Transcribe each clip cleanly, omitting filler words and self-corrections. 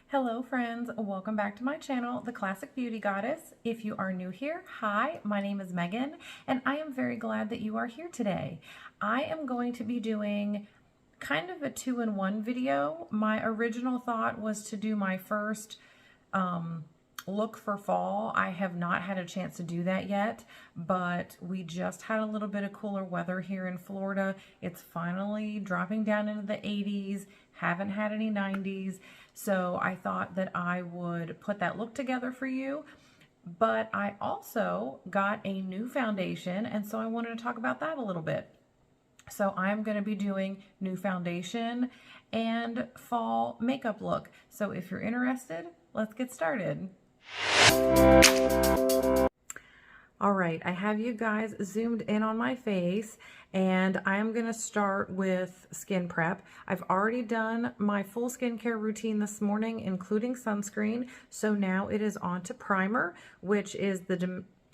Hello friends, welcome back to my channel, The Classic Beauty Goddess. If you are new here, hi, my name is Megan and I am very glad that you are here today. I am going to be doing kind of a two-in-one video. My original thought was to do my first look for fall. I have not had a chance to do that yet, but we just had a little bit of cooler weather here in Florida. It's finally dropping down into the 80s, haven't had any 90s, so I thought that I would put that look together for you. But I also got a new foundation, and so I wanted to talk about that a little bit. So I'm going to be doing new foundation and fall makeup look. So if you're interested, let's get started. All right, I have you guys zoomed in on my face and I'm gonna start with skin prep. I've already done my full skincare routine this morning, including sunscreen. So now it is on to primer, which is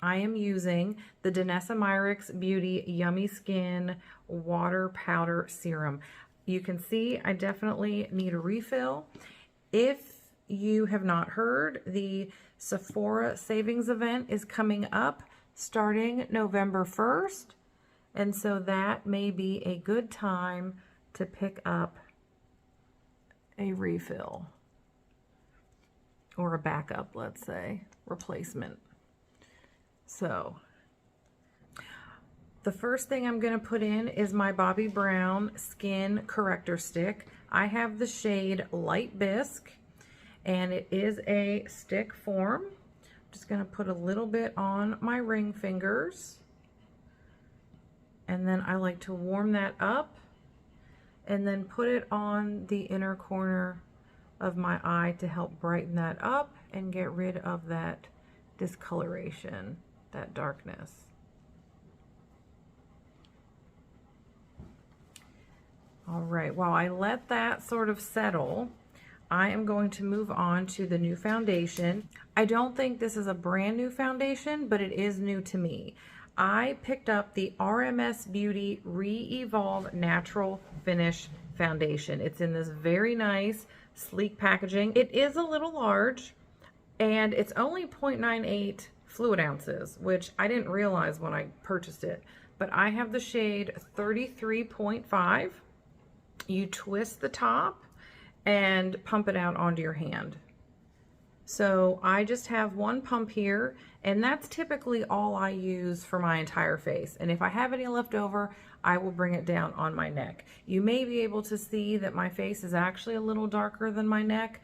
I am using the Danessa Myricks Beauty Yummy Skin Water Powder Serum. You can see I definitely need a refill. If you have not heard, the Sephora Savings Event is coming up starting November 1st. And so that may be a good time to pick up a refill or a backup, let's say, replacement. So the first thing I'm going to put in is my Bobbi Brown Skin Corrector Stick. I have the shade Light Bisque, and it is a stick form. I'm just going to put a little bit on my ring fingers, and then I like to warm that up and then put it on the inner corner of my eye to help brighten that up and get rid of that discoloration, that darkness. All right, while I let that sort of settle, I am going to move on to the new foundation. I don't think this is a brand new foundation, but it is new to me. I picked up the RMS Beauty Re-Evolve Natural Finish Foundation. It's in this very nice, sleek packaging. It is a little large, and it's only 0.98 fluid ounces, which I didn't realize when I purchased it. But I have the shade 33.5. You twist the top and pump it out onto your hand. So I just have one pump here, and that's typically all I use for my entire face. And if I have any left over, I will bring it down on my neck. You may be able to see that my face is actually a little darker than my neck.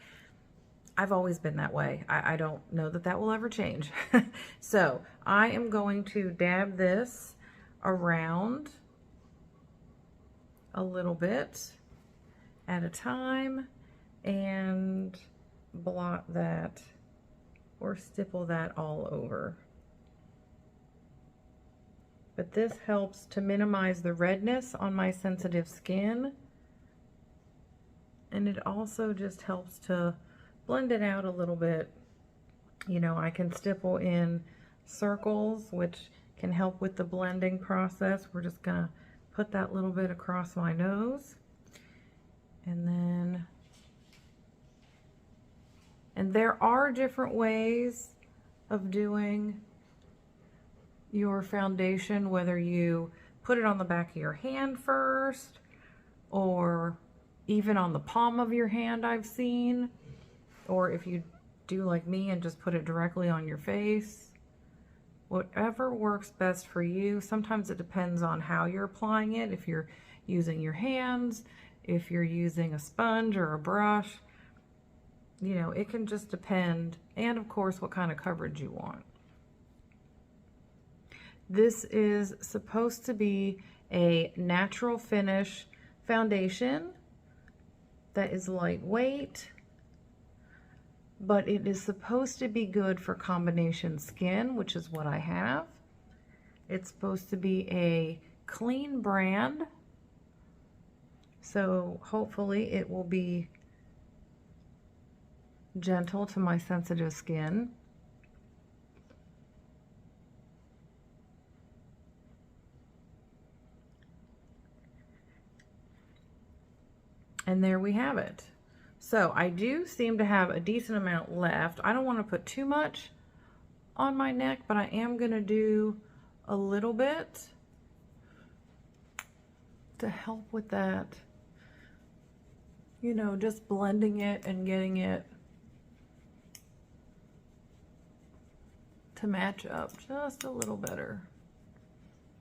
I've always been that way. I don't know that that will ever change. So I am going to dab this around a little bit at a time and blot that or stipple that all over. But this helps to minimize the redness on my sensitive skin, and it also just helps to blend it out a little bit. You know, I can stipple in circles, which can help with the blending process. We're just gonna put that little bit across my nose, and there are different ways of doing your foundation, whether you put it on the back of your hand first or even on the palm of your hand, I've seen, or if you do like me and just put it directly on your face. Whatever works best for you. Sometimes it depends on how you're applying it, if you're using your hands, if you're using a sponge or a brush. You know, it can just depend, and of course what kind of coverage you want. This is supposed to be a natural finish foundation that is lightweight, but it is supposed to be good for combination skin, which is what I have. It's supposed to be a clean brand, so hopefully it will be gentle to my sensitive skin. And there we have it. So I do seem to have a decent amount left. I don't want to put too much on my neck, but I am going to do a little bit to help with that, you know, just blending it and getting it to match up just a little better.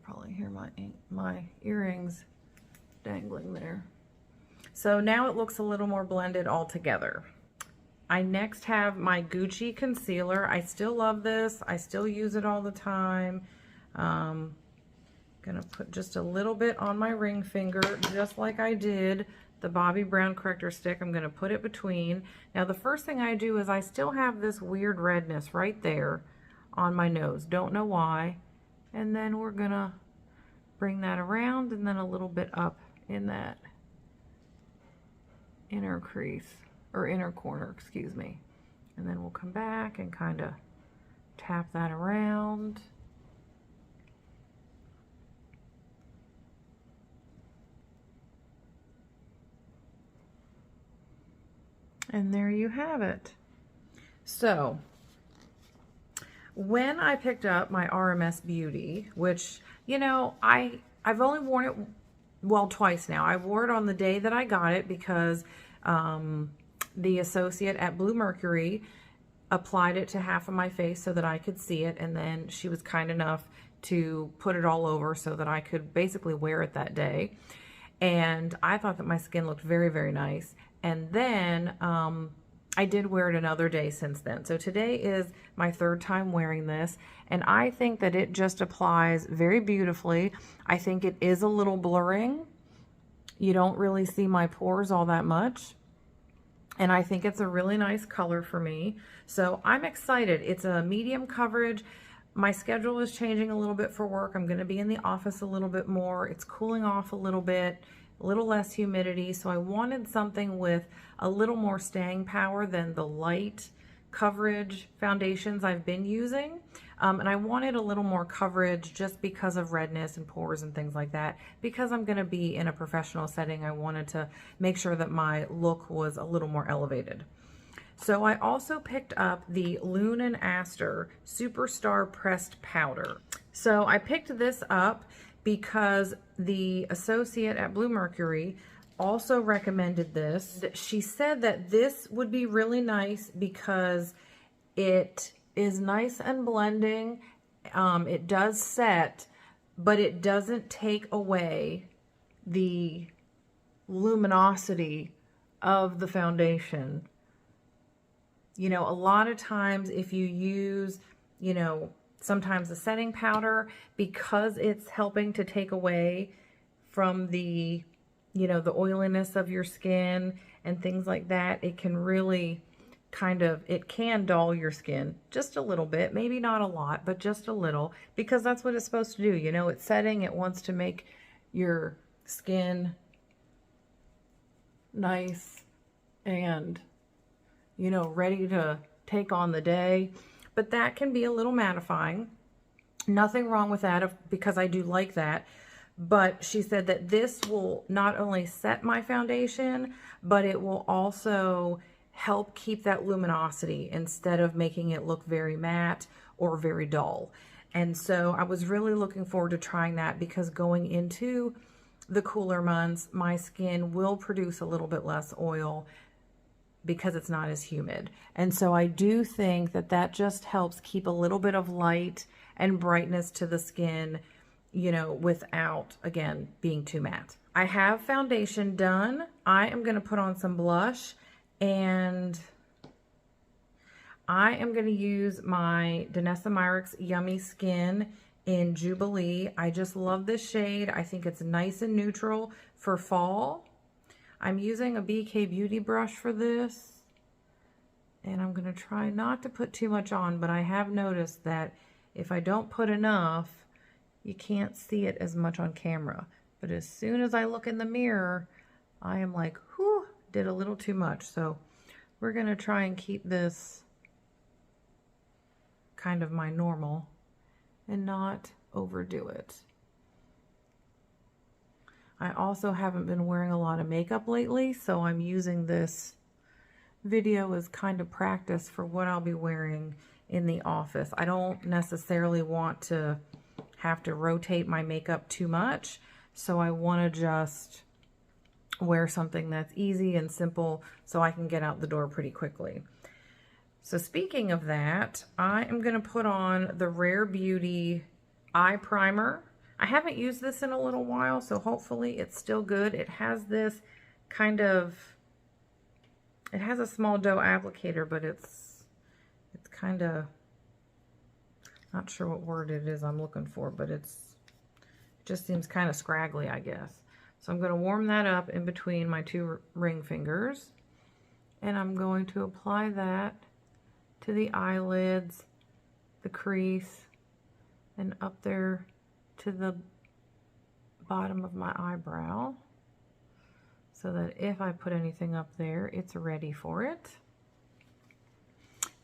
Probably hear my earrings dangling there. So now it looks a little more blended all together. I next have my Gucci concealer. I still love this. I still use it all the time. Gonna put just a little bit on my ring finger, just like I did the Bobbi Brown corrector stick. I'm gonna put it between. Now the first thing I do is I still have this weird redness right there on my nose. Don't know why. And then we're gonna bring that around and then a little bit up in that inner crease, or inner corner, excuse me. And then we'll come back and kind of tap that around. And there you have it. So when I picked up my RMS Beauty, which, you know, I've only worn it, well, twice now. I wore it on the day that I got it because the associate at Bluemercury applied it to half of my face so that I could see it, and then she was kind enough to put it all over so that I could basically wear it that day. And I thought that my skin looked very, very nice. And then I did wear it another day since then. So today is my third time wearing this, and I think that it just applies very beautifully. I think it is a little blurring. You don't really see my pores all that much. And I think it's a really nice color for me. So I'm excited. It's a medium coverage. My schedule is changing a little bit for work. I'm going to be in the office a little bit more. It's cooling off a little bit, a little less humidity. So I wanted something with a little more staying power than the light coverage foundations I've been using. And I wanted a little more coverage just because of redness and pores and things like that. Because I'm going to be in a professional setting, I wanted to make sure that my look was a little more elevated. So I also picked up the Lune & Aster Superstar Pressed Powder. So I picked this up because the associate at Bluemercury also recommended this. She said that this would be really nice because it is nice and blending. It does set, but it doesn't take away the luminosity of the foundation. You know, a lot of times if you use, you know, sometimes the setting powder, because it's helping to take away from the, you know, the oiliness of your skin and things like that, it can really kind of, it can dull your skin just a little bit, maybe not a lot, but just a little, because that's what it's supposed to do. You know, it's setting, it wants to make your skin nice and, you know, ready to take on the day. But that can be a little mattifying. Nothing wrong with that, because I do like that. But she said that this will not only set my foundation, but it will also help keep that luminosity instead of making it look very matte or very dull. And so I was really looking forward to trying that, because going into the cooler months, my skin will produce a little bit less oil because it's not as humid. And so I do think that that just helps keep a little bit of light and brightness to the skin, you know, without, again, being too matte. I have foundation done. I am going to put on some blush, and I am going to use my Danessa Myricks Yummy Skin in Jubilee. I just love this shade. I think it's nice and neutral for fall. I'm using a BK Beauty brush for this, and I'm going to try not to put too much on, but I have noticed that if I don't put enough, you can't see it as much on camera. But as soon as I look in the mirror, I am like, whew, did a little too much. So we're going to try and keep this kind of my normal and not overdo it. I also haven't been wearing a lot of makeup lately, so I'm using this video is kind of practice for what I'll be wearing in the office. I don't necessarily want to have to rotate my makeup too much, so I want to just wear something that's easy and simple so I can get out the door pretty quickly. So speaking of that, I am going to put on the Rare Beauty eye primer. I haven't used this in a little while, so hopefully it's still good. It has this kind of, it has a small doe applicator, but it's kind of, not sure what word it is I'm looking for, but it just seems kind of scraggly, I guess. So I'm going to warm that up in between my two ring fingers, and I'm going to apply that to the eyelids, the crease, and up there to the bottom of my eyebrow, so that if I put anything up there, it's ready for it.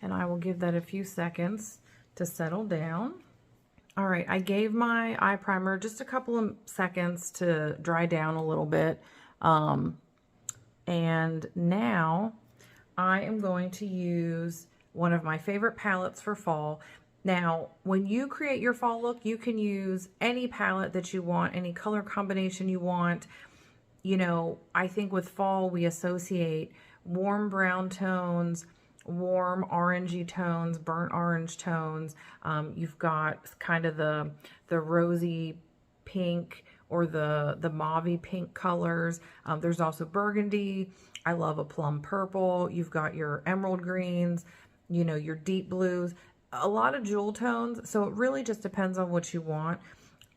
And I will give that a few seconds to settle down. All right, I gave my eye primer just a couple of seconds to dry down a little bit. And now I am going to use one of my favorite palettes for fall. Now, when you create your fall look, you can use any palette that you want, any color combination you want. You know, I think with fall, we associate warm brown tones, warm orangey tones, burnt orange tones. You've got kind of the rosy pink or the mauvey pink colors. There's also burgundy. I love a plum purple. You've got your emerald greens, you know, your deep blues, a lot of jewel tones. So it really just depends on what you want.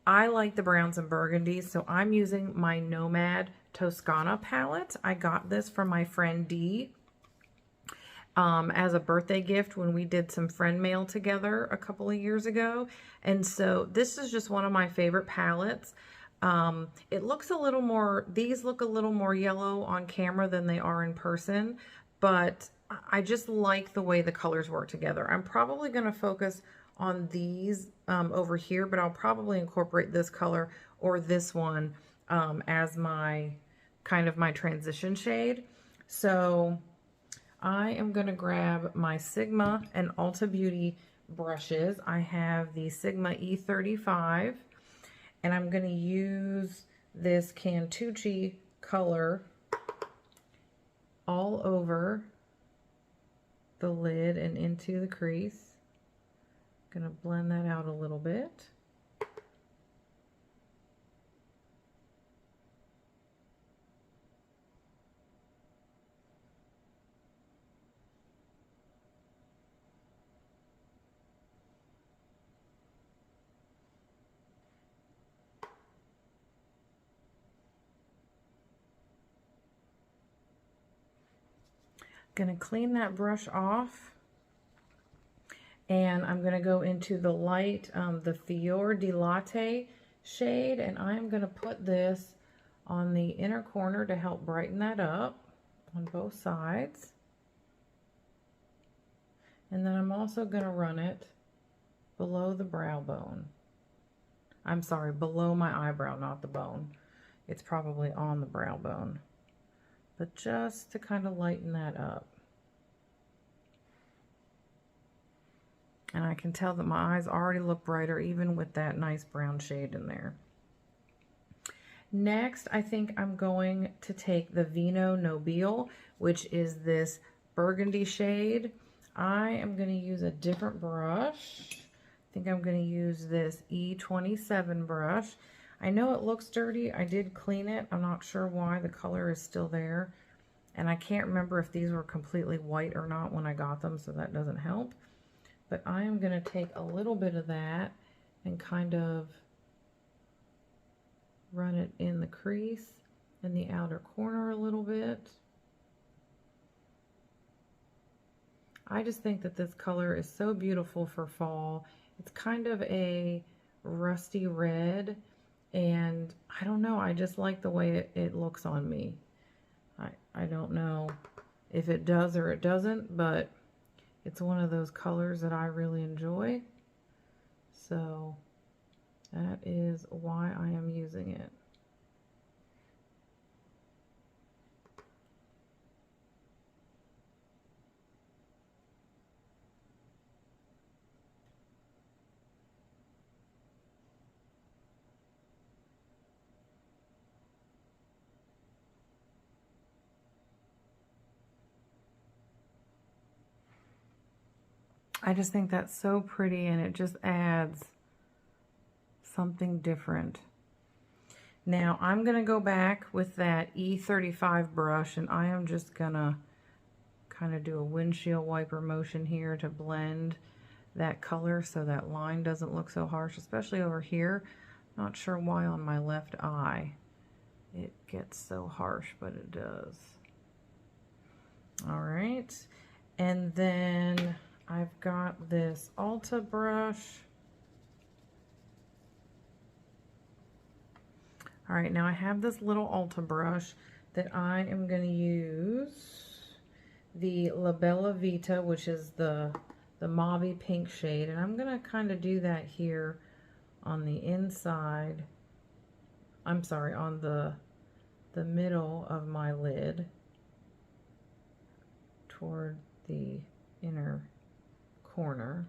I like the browns and burgundies, so I'm using my Nomad Toscana palette. I got this from my friend Dee as a birthday gift when we did some friend mail together a couple of years ago. And so this is just one of my favorite palettes. It looks a little more, these look a little more yellow on camera than they are in person, but I just like the way the colors work together. I'm probably going to focus on these over here, but I'll probably incorporate this color or this one as my kind of my transition shade. So I am going to grab my Sigma and Ulta Beauty brushes. I have the Sigma E35, and I'm going to use this Cantucci color all over the lid and into the crease. I'm going to blend that out a little bit. Going to clean that brush off, and I'm going to go into the light, the Fior di Latte shade, and I'm going to put this on the inner corner to help brighten that up on both sides. And then I'm also going to run it below the brow bone. I'm sorry, below my eyebrow, not the bone. It's probably on the brow bone, but just to kind of lighten that up. And I can tell that my eyes already look brighter even with that nice brown shade in there. Next, I think I'm going to take the Vino Nobile, which is this burgundy shade. I am going to use a different brush. I think I'm going to use this E27 brush. I know it looks dirty. I did clean it. I'm not sure why the color is still there. And I can't remember if these were completely white or not when I got them, so that doesn't help. But I am going to take a little bit of that and kind of run it in the crease in the outer corner a little bit. I just think that this color is so beautiful for fall. It's kind of a rusty red, and I don't know, I just like the way it looks on me. I don't know if it does or it doesn't, but it's one of those colors that I really enjoy. So that is why I am using it. I just think that's so pretty, and it just adds something different. Now I'm gonna go back with that E35 brush, and I am just gonna kind of do a windshield wiper motion here to blend that color so that line doesn't look so harsh, especially over here. Not sure why on my left eye it gets so harsh, but it does. All right, and then I've got this Ulta brush. All right, now I have this little Ulta brush that I am going to use the La Bella Vita, which is the mauve pink shade, and I'm going to kind of do that here on the inside. I'm sorry, on the middle of my lid toward the inner corner.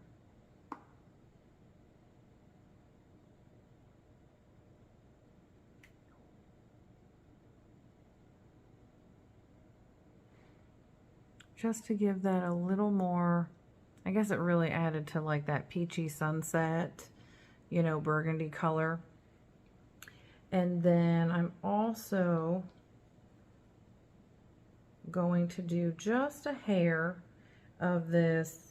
Just to give that a little more, I guess it really added to like that peachy sunset, you know, burgundy color. And then I'm also going to do just a hair of this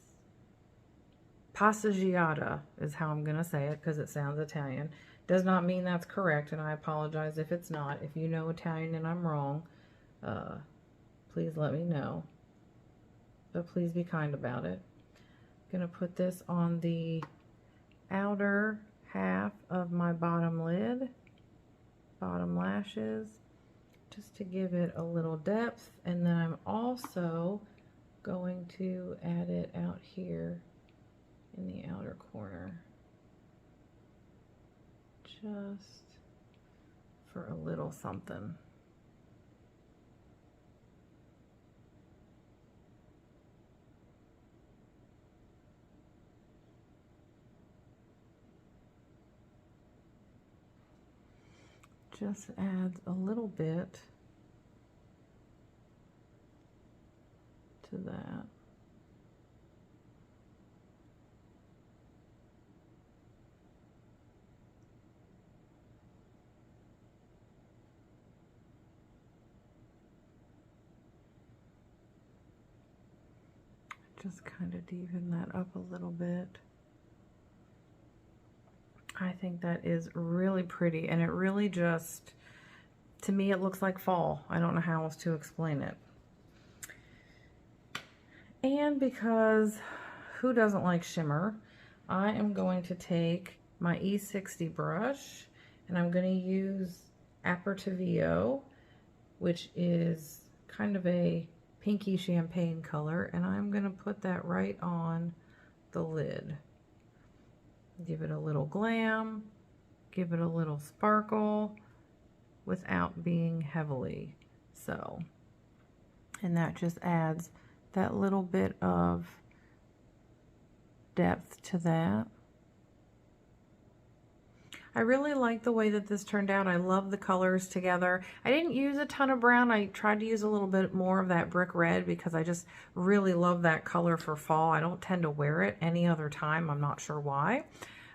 Passeggiata, is how I'm going to say it because it sounds Italian. Does not mean that's correct, and I apologize if it's not. If you know Italian and I'm wrong, please let me know. But please be kind about it. I'm going to put this on the outer half of my bottom lid, bottom lashes, just to give it a little depth. And then I'm also going to add it out here in the outer corner, just for a little something. Just adds a little bit to that. Just kind of deepen that up a little bit. I think that is really pretty, and it really just, to me, it looks like fall. I don't know how else to explain it. And because who doesn't like shimmer, I am going to take my E60 brush, and I'm going to use Apertivio, which is kind of a pinky champagne color, and I'm going to put that right on the lid. Give it a little glam, give it a little sparkle without being heavily so. And that just adds that little bit of depth to that. I really like the way that this turned out. I love the colors together. I didn't use a ton of brown. I tried to use a little bit more of that brick red because I just really love that color for fall. I don't tend to wear it any other time. I'm not sure why,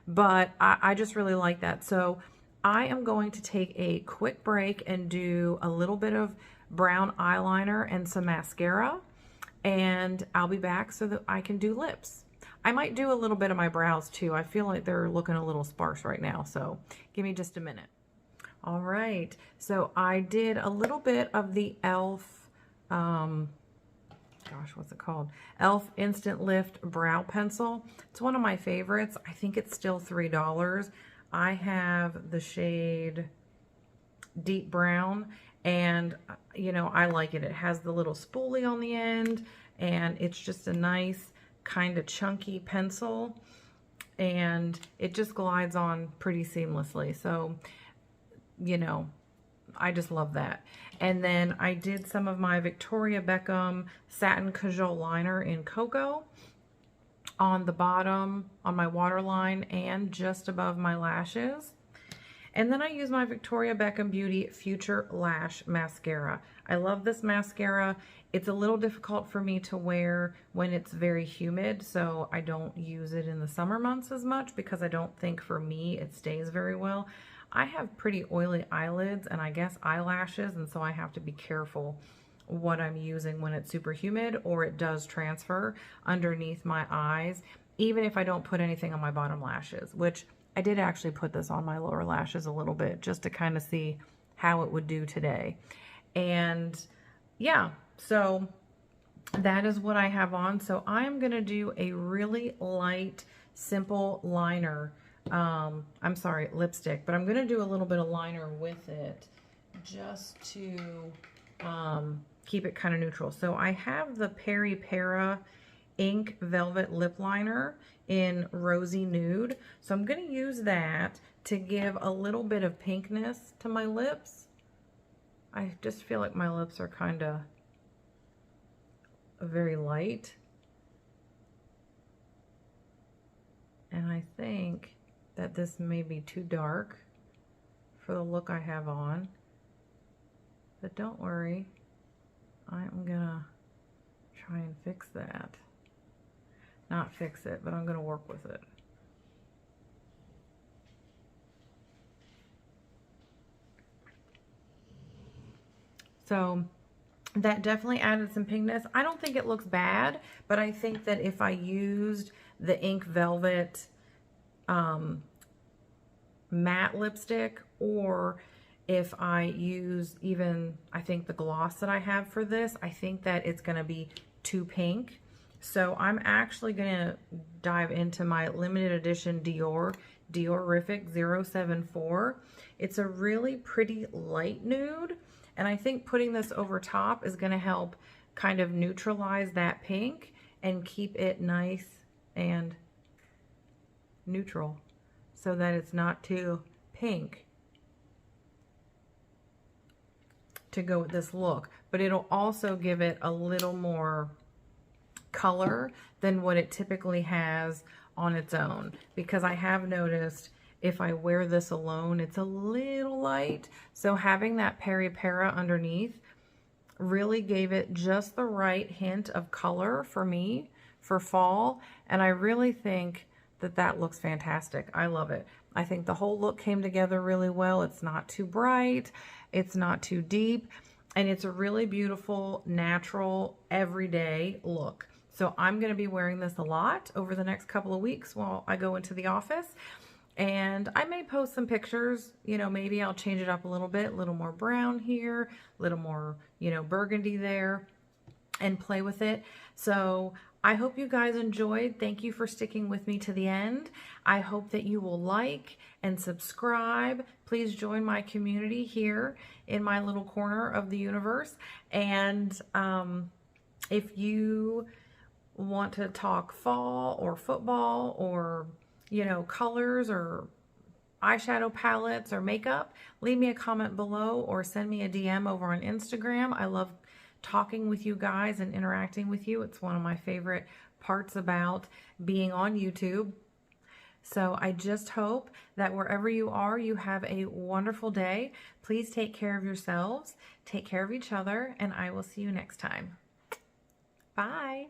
but I just really like that. So I am going to take a quick break and do a little bit of brown eyeliner and some mascara, and I'll be back so that I can do lips. I might do a little bit of my brows too. I feel like they're looking a little sparse right now, so give me just a minute. All right, so I did a little bit of the e.l.f. Gosh, what's it called? e.l.f. Instant Lift Brow Pencil. It's one of my favorites. I think it's still $3. I have the shade Deep Brown, and you know, I like it. It has the little spoolie on the end, and it's just a nice kind of chunky pencil, and it just glides on pretty seamlessly. So, you know, I just love that. And then I did some of my Victoria Beckham Satin Cajole Liner in Cocoa on the bottom, on my waterline, and just above my lashes. And then I use my Victoria Beckham Beauty Future Lash Mascara. I love this mascara. It's a little difficult for me to wear when it's very humid, so I don't use it in the summer months as much because I don't think for me it stays very well. I have pretty oily eyelids and I guess eyelashes, and so I have to be careful what I'm using when it's super humid, or it does transfer underneath my eyes, even if I don't put anything on my bottom lashes, which I did actually put this on my lower lashes a little bit just to kind of see how it would do today. And yeah, so that is what I have on. So I'm going to do a really light, simple liner. I'm sorry, lipstick, but I'm going to do a little bit of liner with it just to keep it kind of neutral. So I have the Peri Para Ink Velvet Lip Liner in Rosy Nude. So I'm going to use that to give a little bit of pinkness to my lips. I just feel like my lips are kind of very light. And I think that this may be too dark for the look I have on. But don't worry, I'm gonna try and fix that. Not fix it, but I'm gonna work with it. So that definitely added some pinkness. I don't think it looks bad, but I think that if I used the Ink Velvet matte lipstick, or if I use even, I think the gloss that I have for this, I think that it's going to be too pink. So I'm actually going to dive into my limited edition Diorific 074. It's a really pretty light nude, and I think putting this over top is going to help kind of neutralize that pink and keep it nice and neutral so that it's not too pink to go with this look, but it'll also give it a little more color than what it typically has on its own, because I have noticed if I wear this alone, it's a little light. So having that Peri Para underneath really gave it just the right hint of color for me for fall, and I really think that that looks fantastic. I love it. I think the whole look came together really well. It's not too bright, it's not too deep, and it's a really beautiful, natural, everyday look. So I'm going to be wearing this a lot over the next couple of weeks while I go into the office. And I may post some pictures, you know, maybe I'll change it up a little bit, a little more brown here, a little more, you know, burgundy there, and play with it. So I hope you guys enjoyed. Thank you for sticking with me to the end. I hope that you will like and subscribe. Please join my community here in my little corner of the universe. And if you want to talk fall or football or, you know, colors or eyeshadow palettes or makeup, leave me a comment below or send me a DM over on Instagram. I love talking with you guys and interacting with you. It's one of my favorite parts about being on YouTube. So I just hope that wherever you are, you have a wonderful day. Please take care of yourselves, take care of each other, and I will see you next time. Bye.